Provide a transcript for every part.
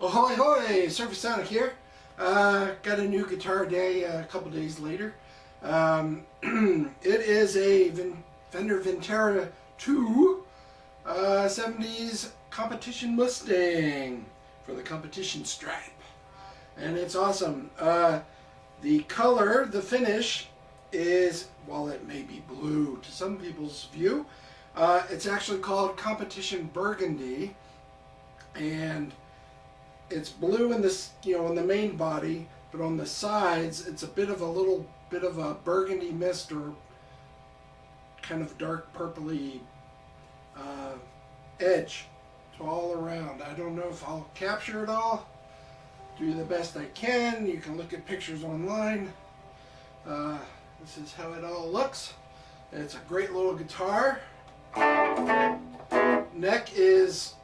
Ahoy hoy! Surface Sonic here. Got a new guitar day a couple days later. It is a Fender Vintera II 70s Competition Mustang for the Competition stripe. And it's awesome. The color, the finish is, while it may be blue to some people's view, it's actually called Competition Burgundy. And it's blue in this, in the main body, but on the sides, it's a little bit of a burgundy mist or kind of dark purpley edge. So all around. I don't know if I'll capture it all. Do the best I can. You can look at pictures online. This is how it all looks. It's a great little guitar. Neck is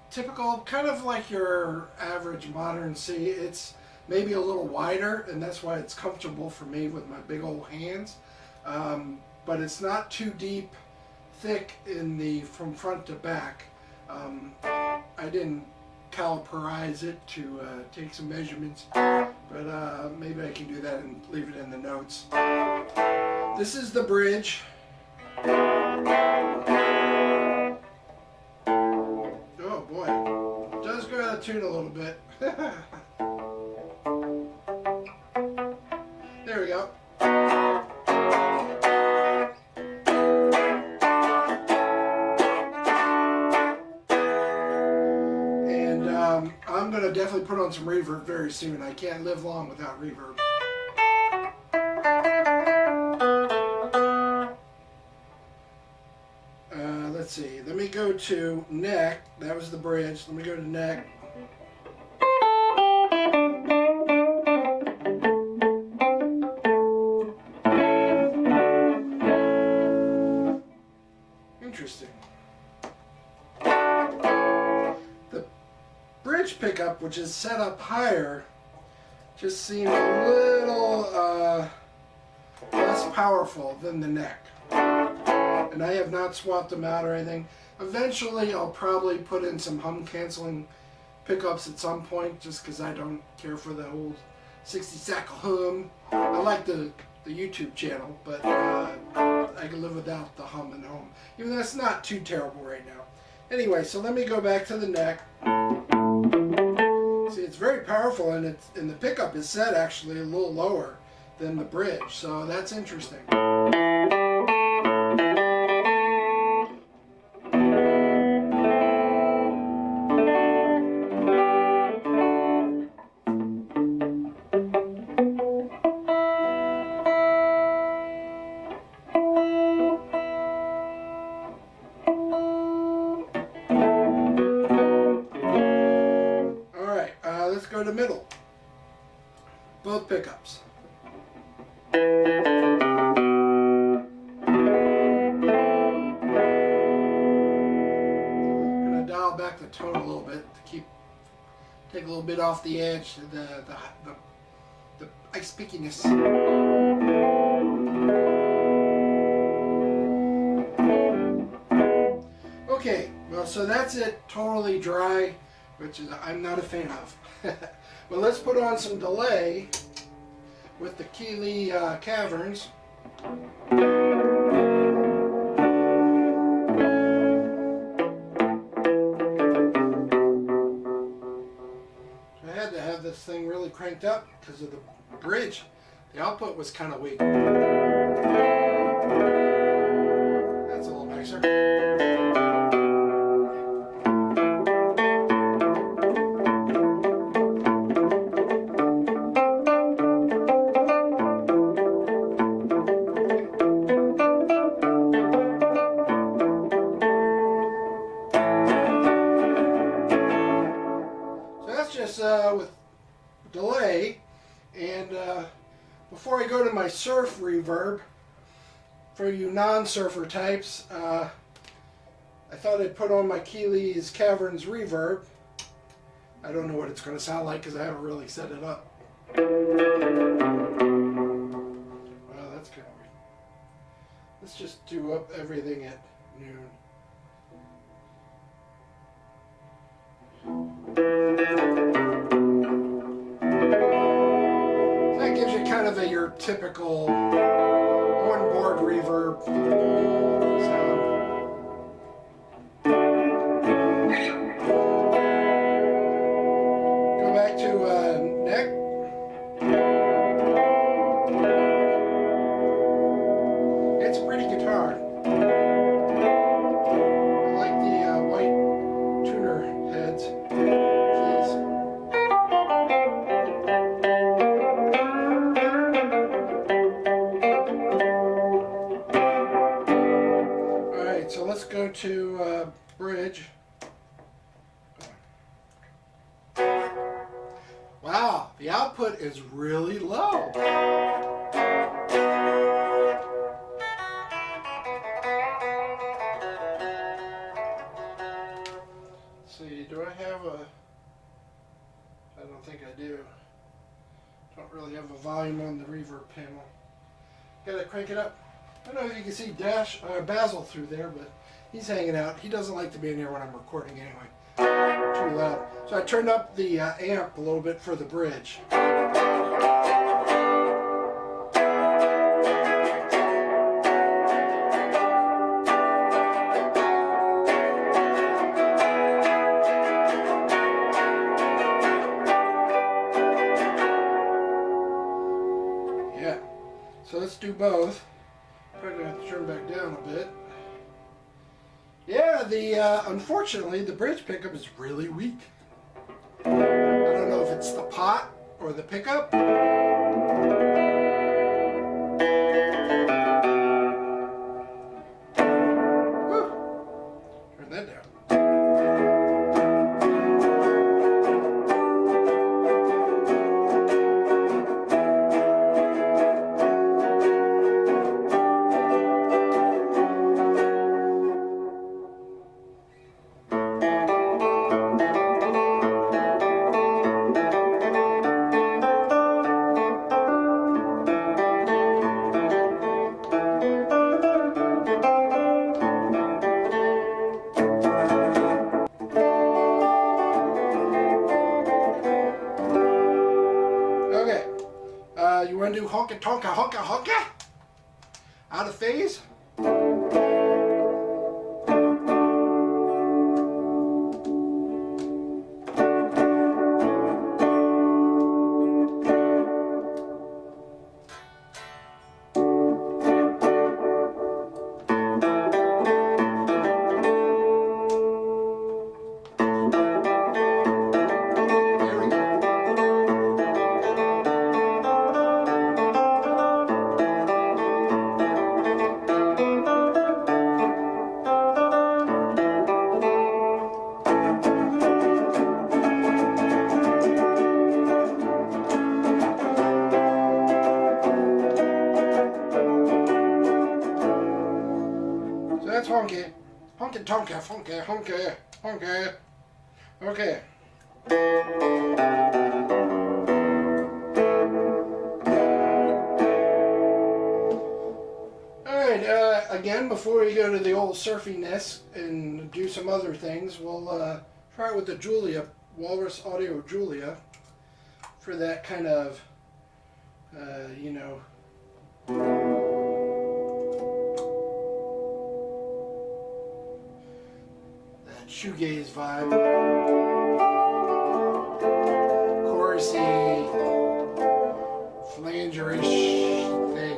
typical, kind of like your average modern C. It's maybe a little wider, and that's why it's comfortable for me with my big old hands. But it's not too deep, thick from front to back. I didn't caliperize it to take some measurements, but maybe I can do that and leave it in the notes. This is the bridge. Oh boy, it does go out of tune a little bit. There we go. And I'm going to definitely put on some reverb very soon. I can't live long without reverb. Let's see, let me go to neck. That was the bridge. Let me go to neck. Interesting. The bridge pickup, which is set up higher, just seemed a little less powerful than the neck. And I have not swapped them out or anything. Eventually I'll probably put in some hum canceling pickups at some point, just because I don't care for the old 60-cycle hum. I like the YouTube channel, but I can live without the hum and home. Even though it's not too terrible right now. Anyway, so let me go back to the neck. See, it's very powerful, and the pickup is set actually a little lower than the bridge, so that's interesting. Let's go to middle. Both pickups. I'm going to dial back the tone a little bit to take a little bit off the edge, the ice pickiness. Okay, well, so that's it, totally dry, which is I'm not a fan of. Well, let's put on some delay with the Keeley Caverns. I had to have this thing really cranked up because of the bridge. The output was kind of weak. That's a little nicer. With delay, and before I go to my surf reverb, for you non-surfer types, I thought I'd put on my Keeley's Caverns reverb. I don't know what it's going to sound like because I haven't really set it up. Wow, that's kind of weird. Let's just do up everything at noon. kind of your typical on-board reverb sound. Go back to neck. It's a pretty guitar. I like the white tuner heads. Keys. Alright, so let's go to bridge. Wow, the output is really low. See, do I have a... I don't think I do. Don't really have a volume on the reverb panel. Gotta crank it up. I don't know if you can see Basil through there, but he's hanging out. He doesn't like to be in here when I'm recording anyway. Too loud. So I turned up the amp a little bit for the bridge. Yeah. So let's do both. Probably gonna have to turn back down a bit. Yeah, unfortunately, the bridge pickup is really weak. I don't know if it's the pot or the pickup. Woo. Turn that down. You want to do honka tonka honka honka? Out of phase? That's honky. Honky tonka, funky, honky, honky. Okay. Alright, again, before we go to the old surfiness and do some other things, we'll try it with the Julia, Walrus Audio Julia, for that kind of, you know, shoegaze vibe, chorusy, flangerish thing.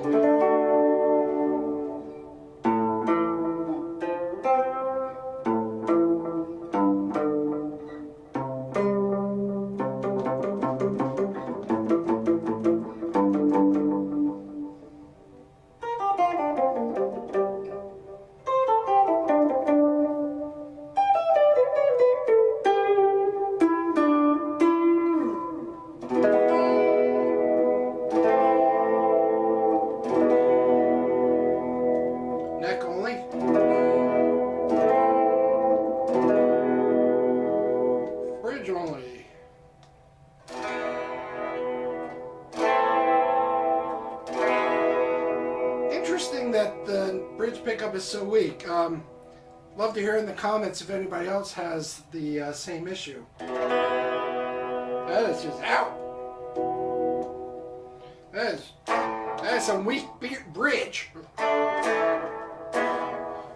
Interesting that the bridge pickup is so weak. Love to hear in the comments if anybody else has the same issue. That is just out. That is some weak bridge.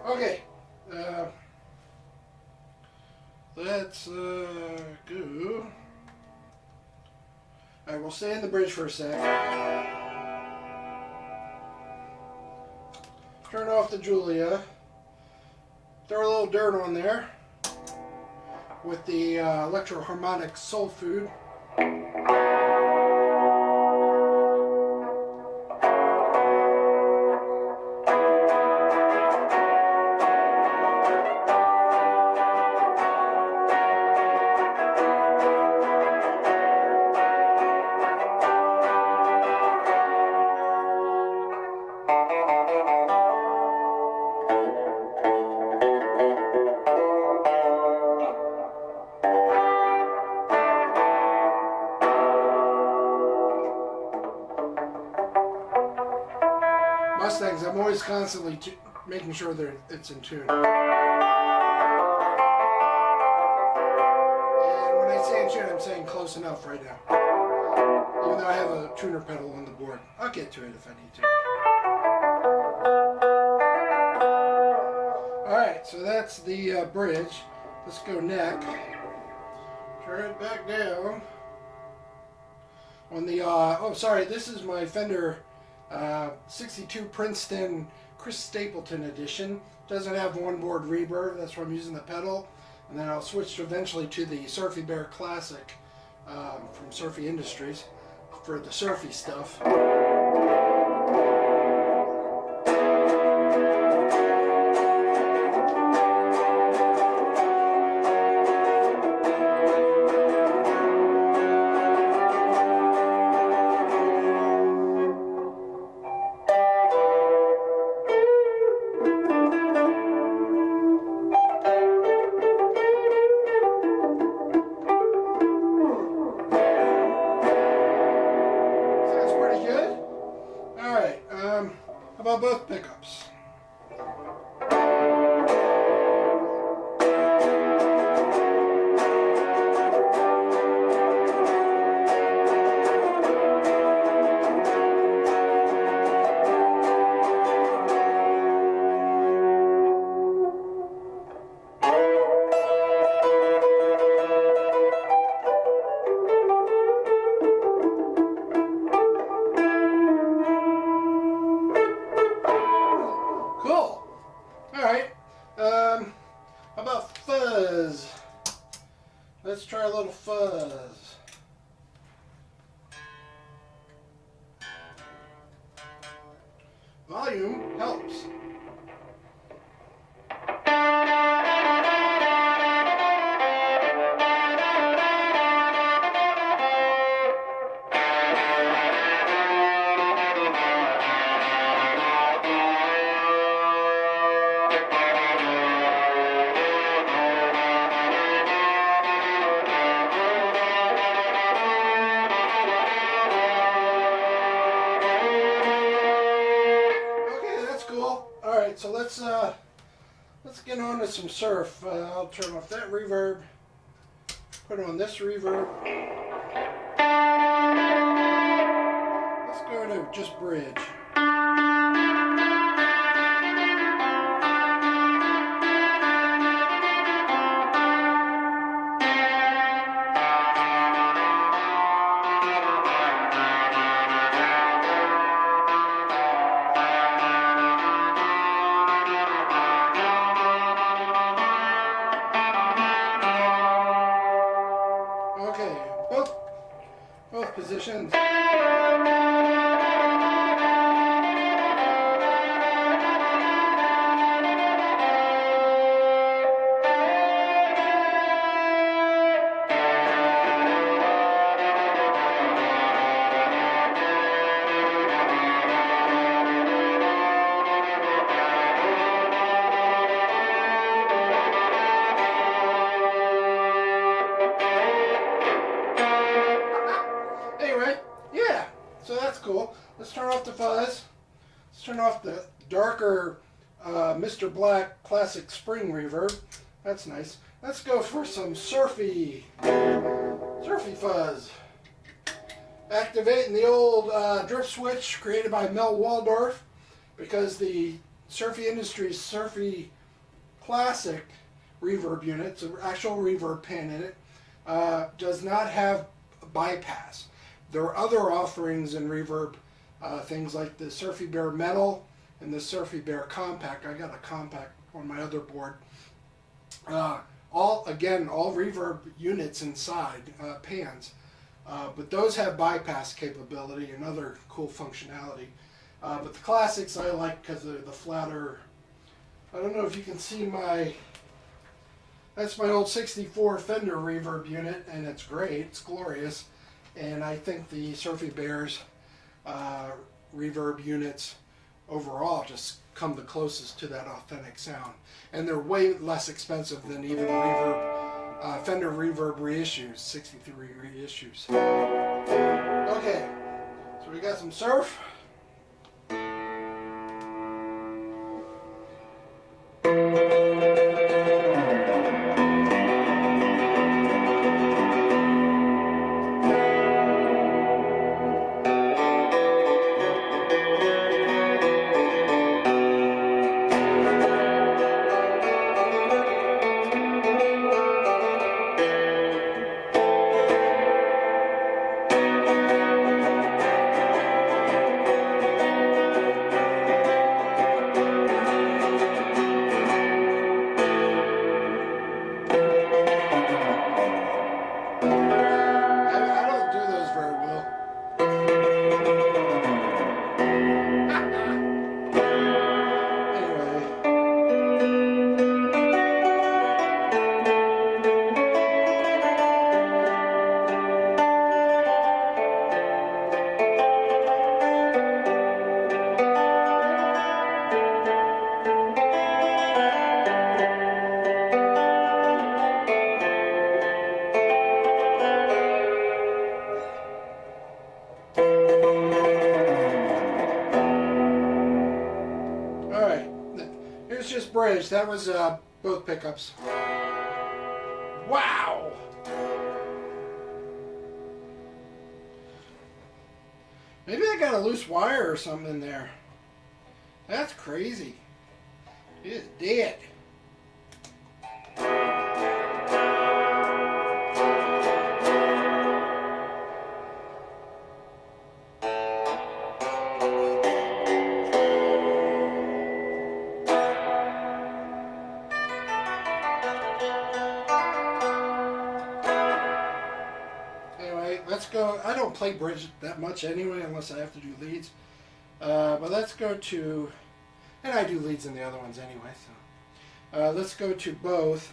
Okay. Let's go. Alright, we'll stay in the bridge for a sec. Turn off the Julia. Throw a little dirt on there with the Electro-Harmonix Soul Food. Mustangs, I'm always constantly making sure that it's in tune. And when I say in tune, I'm saying close enough right now. Even though I have a tuner pedal on the board. I'll get to it if I need to. Alright, so that's the bridge. Let's go neck. Turn it back down. On the, oh sorry, this is my Fender 62 Princeton Chris Stapleton edition. Doesn't have onboard reverb, that's why I'm using the pedal. And then I'll switch eventually to the Surfy Bear Classic from Surfy Industries for the surfy stuff. How about both pickups? How about fuzz? Let's try a little fuzz. Volume helps. So let's get on to some surf. I'll turn off that reverb, put on this reverb. Let's go to just bridge. Both positions. So that's cool. Let's turn off the fuzz. Let's turn off the darker Mr. Black Classic Spring Reverb. That's nice. Let's go for some surfy fuzz. activating the old drift switch created by Mel Waldorf, because the Surfy Industries Surfy Classic reverb unit, it's an actual reverb pan in it, does not have bypass. There are other offerings in reverb, things like the Surfy Bear Metal and the Surfy Bear Compact. I got a Compact on my other board. All reverb units inside pans, but those have bypass capability and other cool functionality. But the classics I like because of the flatter. I don't know if you can see that's my old 64 Fender reverb unit, and it's great, it's glorious. And I think the Surfy Bears reverb units overall just come the closest to that authentic sound. And they're way less expensive than even Fender reverb reissues, 63 reissues. Okay, so we got some surf. Bridge. That was both pickups. Wow! Maybe I got a loose wire or something in there. That's crazy. It is dead. Let's go. I don't play bridge that much anyway, unless I have to do leads. But let's go to, and I do leads in the other ones anyway. So let's go to both.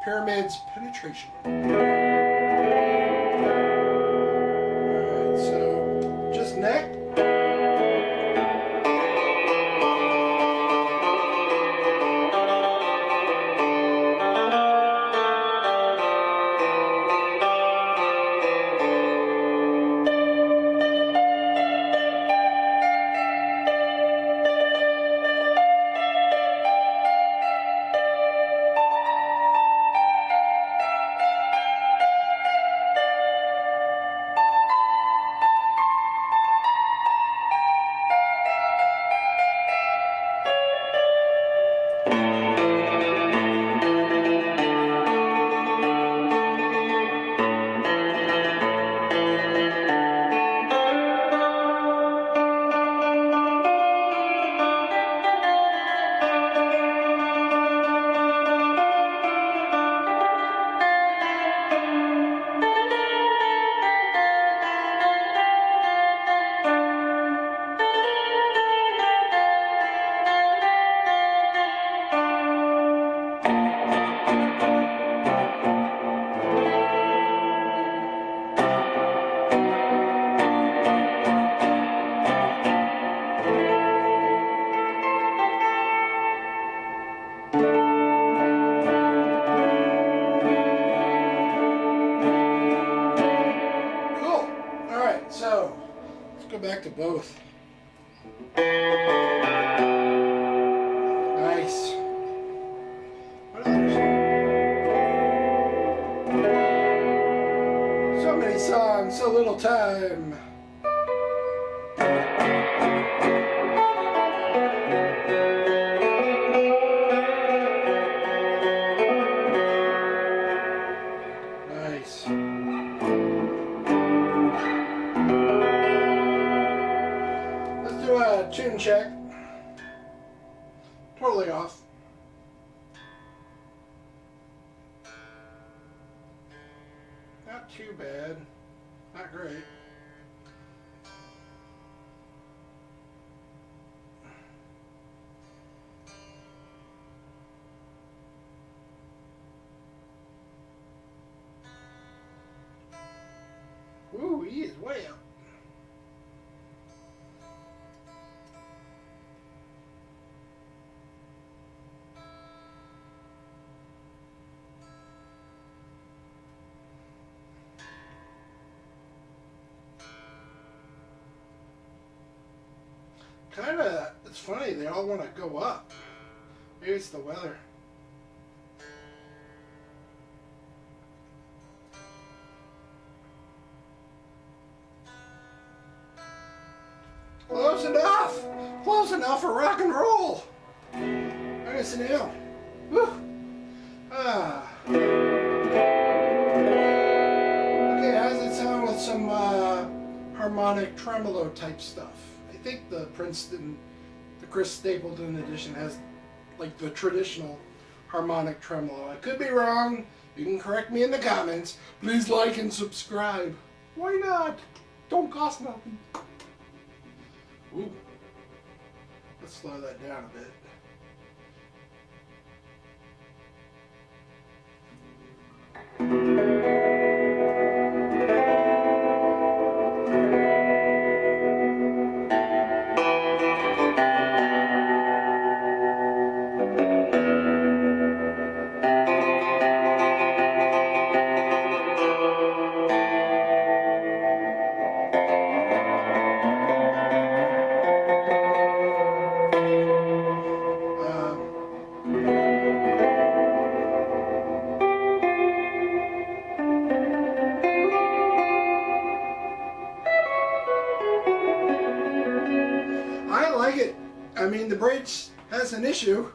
Pyramids penetration. Alright, so just neck. back to both. Nice. What others? So many songs, so little time. Nice. Let's do a tune check. Totally off. Not too bad. Not great. Ooh, he is way up. Kinda, it's funny, they all want to go up. Maybe it's the weather. Close enough! Close enough for rock and roll! Nice and down. Woo! Ah. Okay, how does it sound with some harmonic tremolo type stuff? I think the Princeton, the Chris Stapleton edition has like the traditional harmonic tremolo. I could be wrong. You can correct me in the comments. Please like and subscribe. Why not? Don't cost nothing. Ooh. Let's slow that down a bit. I mean, the bridge has an issue,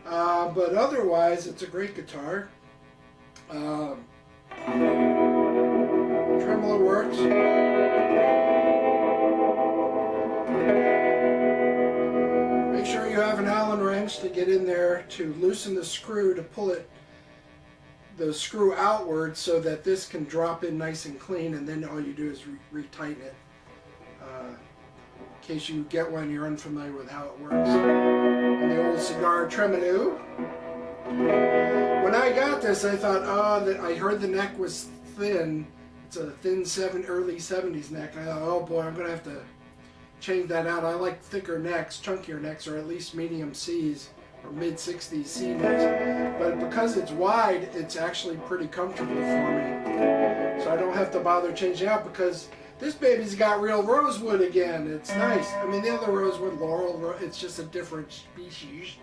but otherwise it's a great guitar. Tremolo works. Make sure you have an Allen wrench to get in there to loosen the screw to pull the screw outward so that this can drop in nice and clean, and then all you do is retighten it. In case you get one you're unfamiliar with how it works. And the old cigar tremolo. When I got this, I thought, oh, that I heard the neck was thin. It's a thin early 70s neck. And I thought, oh boy, I'm gonna have to change that out. I like thicker necks, chunkier necks, or at least medium C's or mid 60s C necks. But because it's wide, it's actually pretty comfortable for me. So I don't have to bother changing out because this baby's got real rosewood again. It's nice. I mean, the other rosewood, laurel, it's just a different species.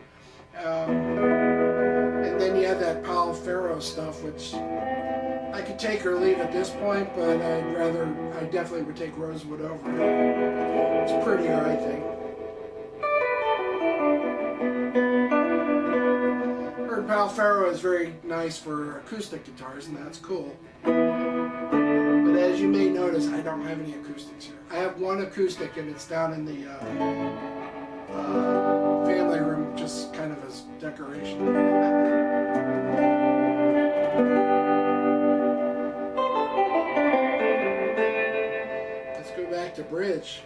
And then you have that Palo Ferro stuff, which I could take or leave at this point, but I definitely would take rosewood over it. It's prettier, I think. Heard Palo Ferro is very nice for acoustic guitars, and that's cool. But as you may notice, I don't have any acoustics here. I have one acoustic, and it's down in the family room, just kind of as decoration. Let's go back to bridge.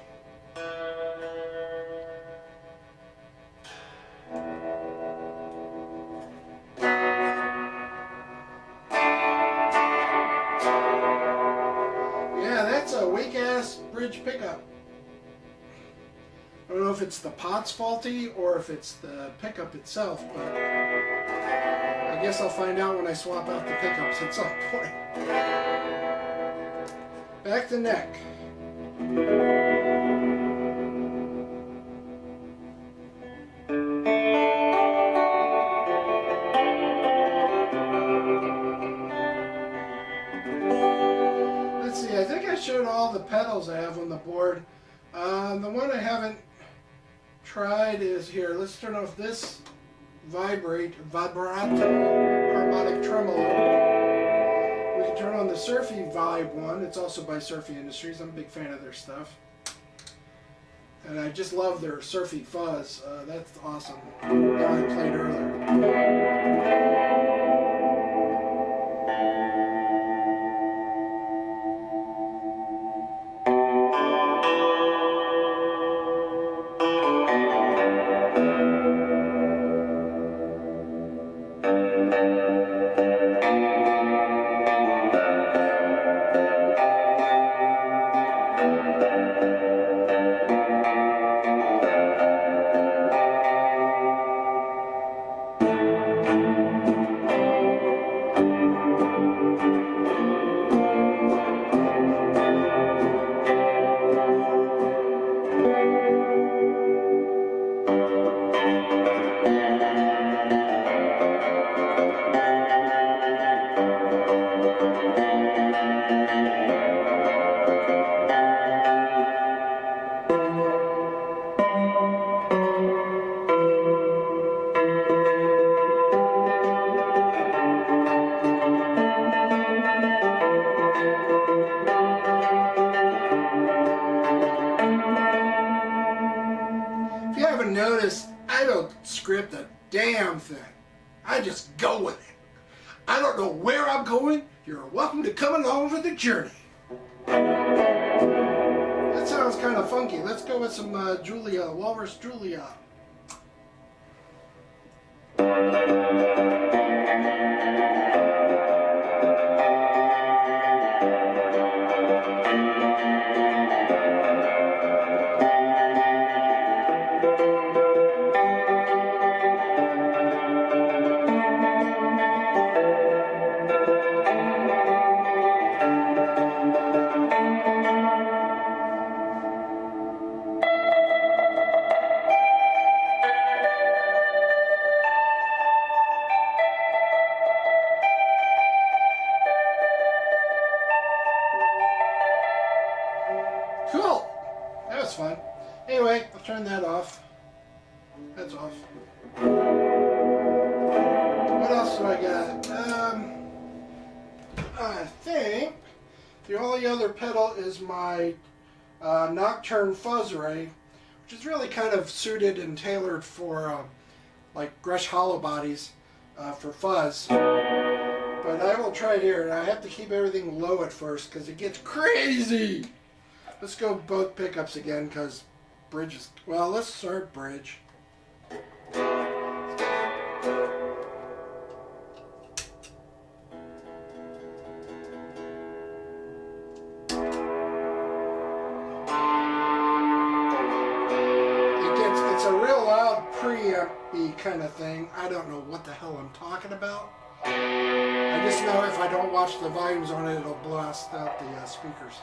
Bridge pickup. I don't know if it's the pot's faulty or if it's the pickup itself, but I guess I'll find out when I swap out the pickups at some point. Back to neck. showed all the pedals I have on the board. The one I haven't tried is here. Let's turn off this vibrato harmonic tremolo. We can turn on the Surfy Vibe one. It's also by Surfy Industries. I'm a big fan of their stuff. And I just love their Surfy fuzz. That's awesome. That I played earlier. Notice I don't script a damn thing. I just go with it. I don't know where I'm going. You're welcome to come along for the journey. That sounds kind of funky. Let's go with some Julia, Walrus Julia. Cool. That was fun. Anyway, I'll turn that off. That's off. What else do I got? I think the only other pedal is my Nocturne Fuzz Ray, which is really kind of suited and tailored for like Grush hollow bodies for fuzz. But I will try it here, and I have to keep everything low at first because it gets crazy. Let's go both pickups again because bridge is... Well, let's start bridge. It's a real loud preamp-y kind of thing. I don't know what the hell I'm talking about. I just know if I don't watch the volumes on it, it'll blast out the speakers.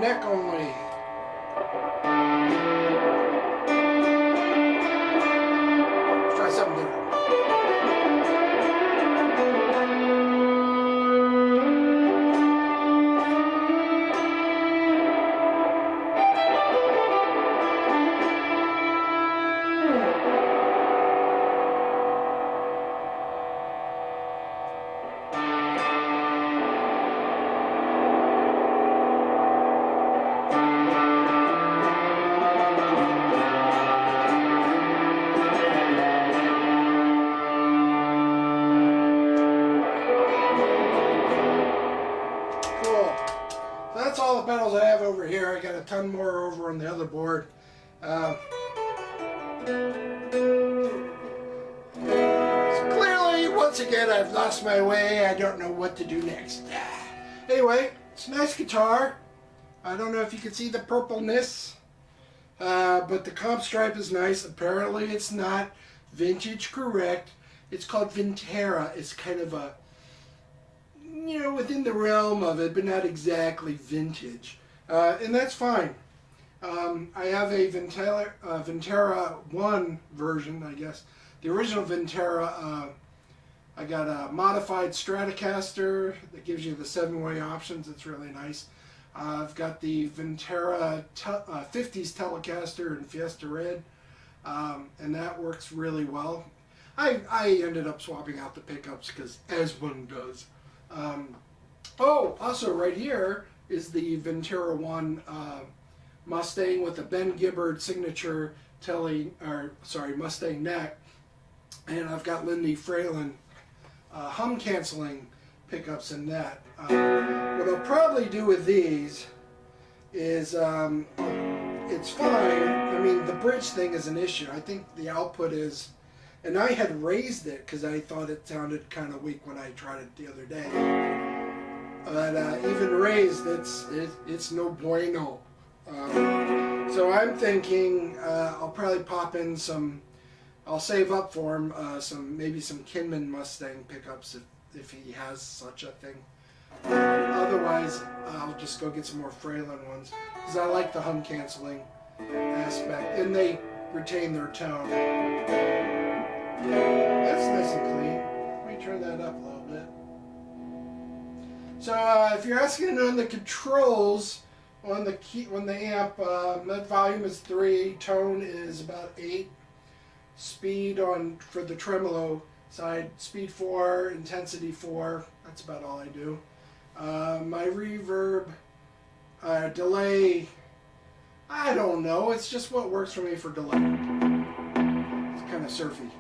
Neck only. Let's try something different. that's all the pedals I have over here. I got a ton more over on the other board. So clearly, once again, I've lost my way. I don't know what to do next. Anyway, it's a nice guitar. I don't know if you can see the purpleness, but the comp stripe is nice. Apparently, it's not vintage correct. It's called Vintera. It's kind of a, you know, within the realm of it, but not exactly vintage. And that's fine. I have a Vintera I version, I guess. The original Vintera, I got a modified Stratocaster that gives you the 7-way options. It's really nice. I've got the Vintera 50s Telecaster in Fiesta Red, and that works really well. I ended up swapping out the pickups because as one does. Oh, also right here is the Vintera I Mustang with a Ben Gibbard signature Mustang neck, and I've got Lindy Fralin hum canceling pickups in that. What I'll probably do with these is it's fine. I mean, the bridge thing is an issue. I think the output is, and I had raised it because I thought it sounded kind of weak when I tried it the other day. But even raised, it's no bueno. So I'm thinking I'll probably pop in some. I'll save up for him maybe some Kinman Mustang pickups if he has such a thing. Otherwise, I'll just go get some more Fralin ones because I like the hum canceling aspect, and they retain their tone. That's nice and clean. Let me turn that up a little bit. So if you're asking on the controls on the amp, that volume is 3, tone is about 8, speed for the tremolo side, speed 4, intensity 4. That's about all I do. My reverb, delay, I don't know. It's just what works for me for delay. It's kind of surfy.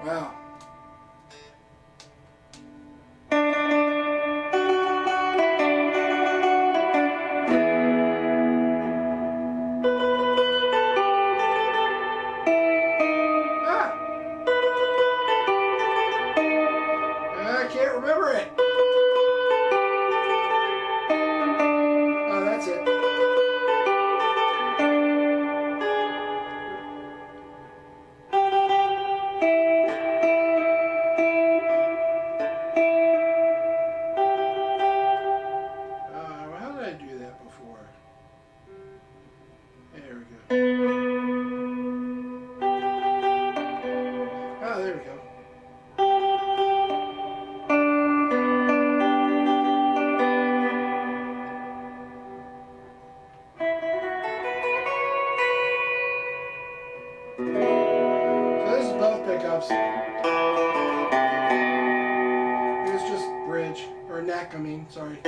Wow. I can't remember it. Oh, that's it. How did I do that before? There we go. Oh, there we go. So this is both pickups. It's just bridge, or neck, I mean, sorry.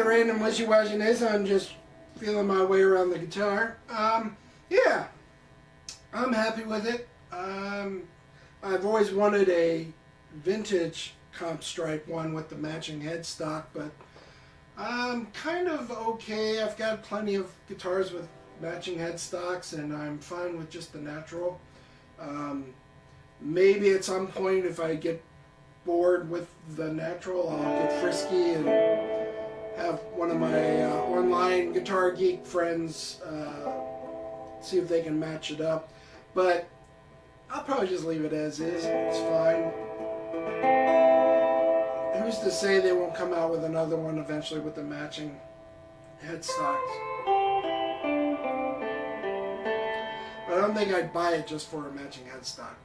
Random wishy-washiness. I'm just feeling my way around the guitar. Yeah, I'm happy with it. I've always wanted a vintage comp stripe one with the matching headstock, but I'm kind of okay. I've got plenty of guitars with matching headstocks, and I'm fine with just the natural. Maybe at some point, if I get bored with the natural, I'll get frisky and have one of my online Guitar Geek friends see if they can match it up. But I'll probably just leave it as is. It's fine. Who's to say they won't come out with another one eventually with the matching headstocks. But I don't think I'd buy it just for a matching headstock.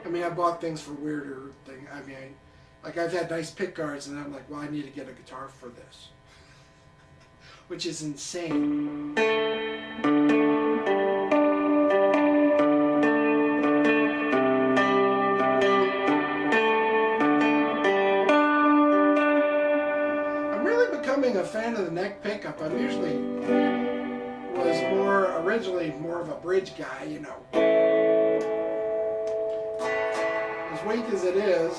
I mean, I bought things for weirder things. I mean, like I've had nice pick guards, and I'm like, well, I need to get a guitar for this, which is insane. I'm really becoming a fan of the neck pickup. I'm usually was originally more of a bridge guy, you know. As weak as it is,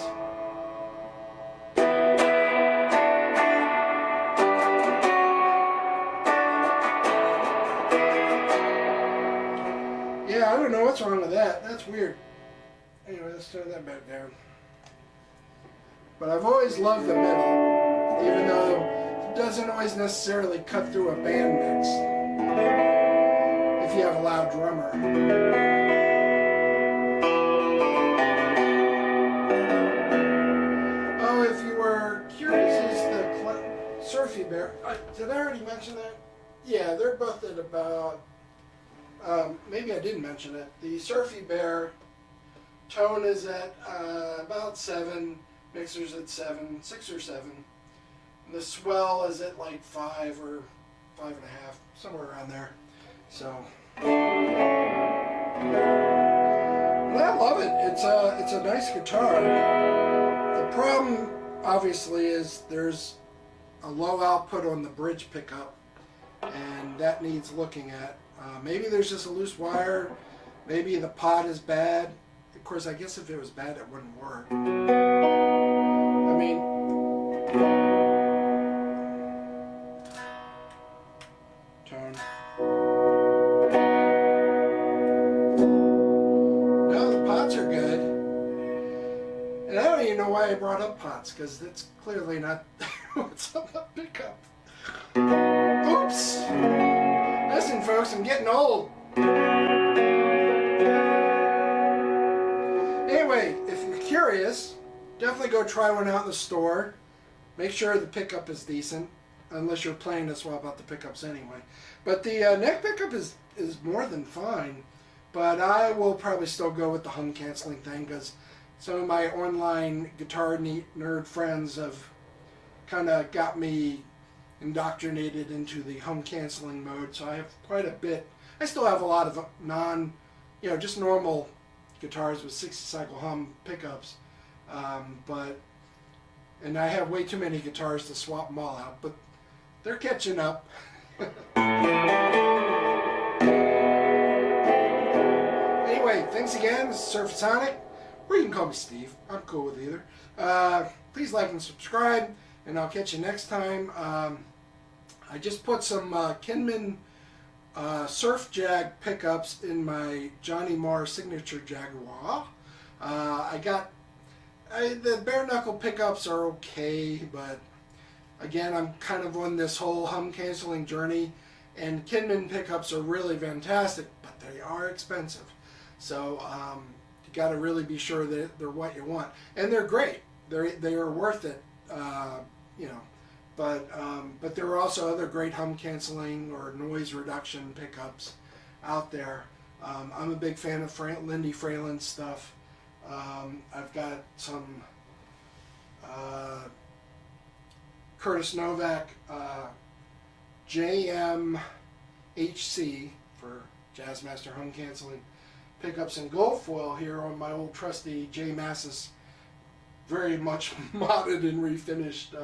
yeah, I don't know what's wrong with that. That's weird. Anyway, let's turn that back down. But I've always loved the middle, even though it doesn't always necessarily cut through a band mix if you have a loud drummer. Oh, if you were curious, is the Surfy Bear. Did I already mention that? Yeah, they're both at about, maybe I didn't mention it. The Surfy Bear tone is at about 7, mixer's at 7, 6 or 7. And the Swell is at like 5 or 5.5, somewhere around there. So, but I love it. It's a nice guitar. The problem, obviously, is there's a low output on the bridge pickup, and that needs looking at. Maybe there's just a loose wire. Maybe the pot is bad. Of course, I guess if it was bad, it wouldn't work. I mean, tone. No, the pots are good. And I don't even know why I brought up pots, because that's clearly not what's on the pickup. Oops! Listen, folks, I'm getting old. Anyway, if you're curious, definitely go try one out in the store. Make sure the pickup is decent, unless you're planning to swap out the pickups anyway. But the neck pickup is more than fine, but I will probably still go with the hum canceling thing, because some of my online guitar nerd friends have kind of got me indoctrinated into the hum canceling mode, so I have quite a bit. I still have a lot of just normal guitars with 60 cycle hum pickups, and I have way too many guitars to swap them all out, but they're catching up. Anyway, thanks again. This is Surfsonic, or you can call me Steve. I'm cool with either. Please like and subscribe, and I'll catch you next time. I just put some Kinman Surf Jag pickups in my Johnny Marr signature Jaguar. The bare knuckle pickups are okay, but again, I'm kind of on this whole hum canceling journey, and Kinman pickups are really fantastic, but they are expensive. So you got to really be sure that they're what you want, and they're great. They are worth it, But there are also other great hum canceling or noise reduction pickups out there. I'm a big fan of Lindy Fralin stuff. I've got some Curtis Novak JMHC for Jazzmaster hum canceling pickups and gold foil here on my old trusty J Mascis, very much modded and refinished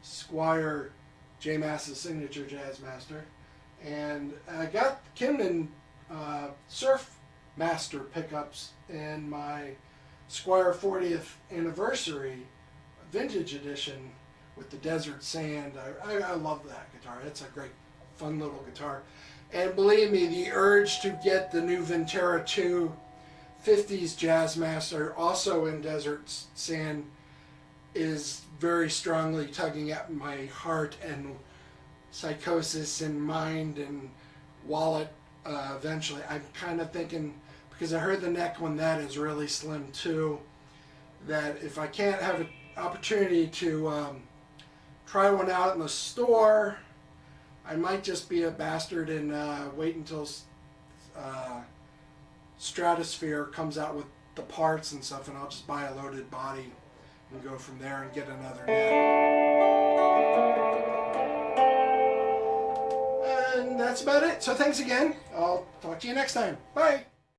Squire J Mascis signature Jazzmaster. And I got Kinman Surf Master pickups in my Squire 40th anniversary vintage edition with the desert sand. I love that guitar. It's a great fun little guitar. And believe me, the urge to get the new Vintera II 50s Jazzmaster also in desert sand is very strongly tugging at my heart and psychosis and mind and wallet eventually. I'm kind of thinking, because I heard the neck on that is really slim too, that if I can't have an opportunity to try one out in the store. I might just be a bastard and wait until Stratosphere comes out with the parts and stuff, and I'll just buy a loaded body and go from there and get another net. And that's about it. So thanks again. I'll talk to you next time. Bye.